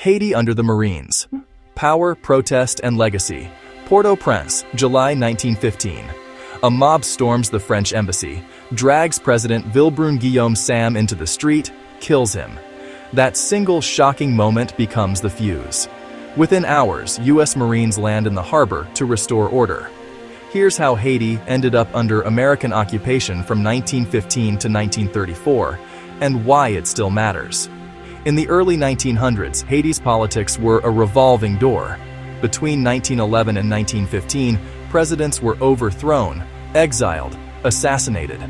Haiti under the Marines. Power, protest, and legacy. Port-au-Prince, July 1915. A mob storms the French embassy, drags President Villebrun-Guillaume Sam into the street, kills him. That single shocking moment becomes the fuse. Within hours, U.S. Marines land in the harbor to restore order. Here's how Haiti ended up under American occupation from 1915 to 1934, and why it still matters. In the early 1900s, Haiti's politics were a revolving door. Between 1911 and 1915, presidents were overthrown, exiled, assassinated.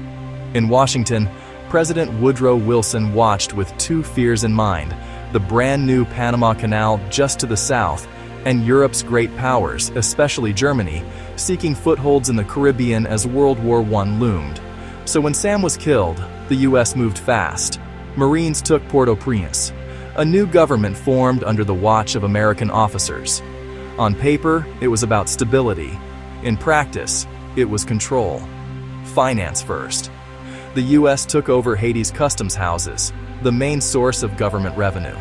In Washington, President Woodrow Wilson watched with two fears in mind: the brand new Panama Canal just to the south, and Europe's great powers, especially Germany, seeking footholds in the Caribbean as World War I loomed. So when Sam was killed, the U.S. moved fast. Marines took Port-au-Prince. A new government formed under the watch of American officers. On paper, it was about stability. In practice, it was control. Finance first. The U.S. took over Haiti's customs houses, the main source of government revenue.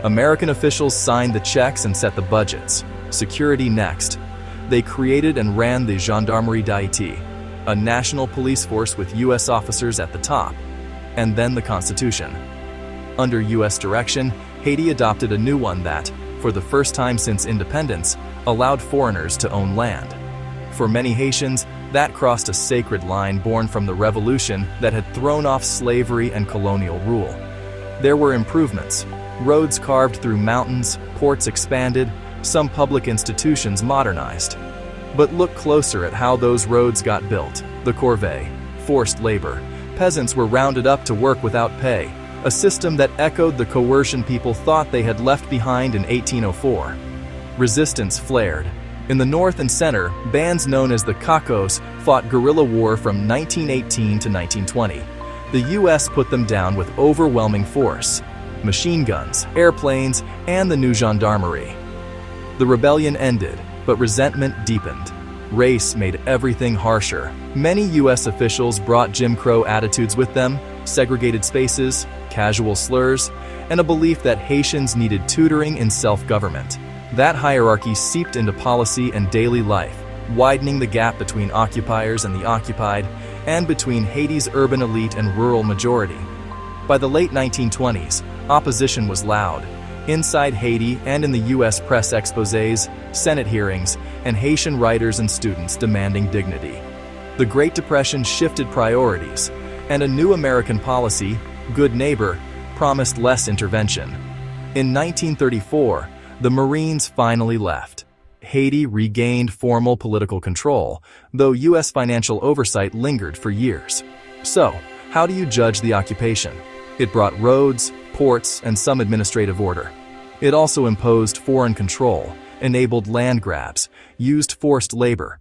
American officials signed the checks and set the budgets. Security next. They created and ran the Gendarmerie d'Haïti, a national police force with U.S. officers at the top. And then the Constitution. Under U.S. direction, Haiti adopted a new one that, for the first time since independence, allowed foreigners to own land. For many Haitians, that crossed a sacred line born from the revolution that had thrown off slavery and colonial rule. There were improvements. Roads carved through mountains, ports expanded, some public institutions modernized. But look closer at how those roads got built. The corvée, forced labor. Peasants were rounded up to work without pay, a system that echoed the coercion people thought they had left behind in 1804. Resistance flared. In the north and center, bands known as the Cacos fought guerrilla war from 1918 to 1920. The U.S. put them down with overwhelming force. Machine guns, airplanes, and the new gendarmerie. The rebellion ended, but resentment deepened. Race made everything harsher. Many U.S. officials brought Jim Crow attitudes with them: segregated spaces, casual slurs, and a belief that Haitians needed tutoring in self-government. That hierarchy seeped into policy and daily life, widening the gap between occupiers and the occupied, and between Haiti's urban elite and rural majority. By the late 1920s, opposition was loud. Inside Haiti and in the U.S. press exposés, Senate hearings, and Haitian writers and students demanding dignity. The Great Depression shifted priorities, and a new American policy, good neighbor, promised less intervention. In 1934, the Marines finally left. Haiti regained formal political control, though U.S. financial oversight lingered for years. So, how do you judge the occupation? It brought roads, ports, and some administrative order. It also imposed foreign control, enabled land grabs, used forced labor,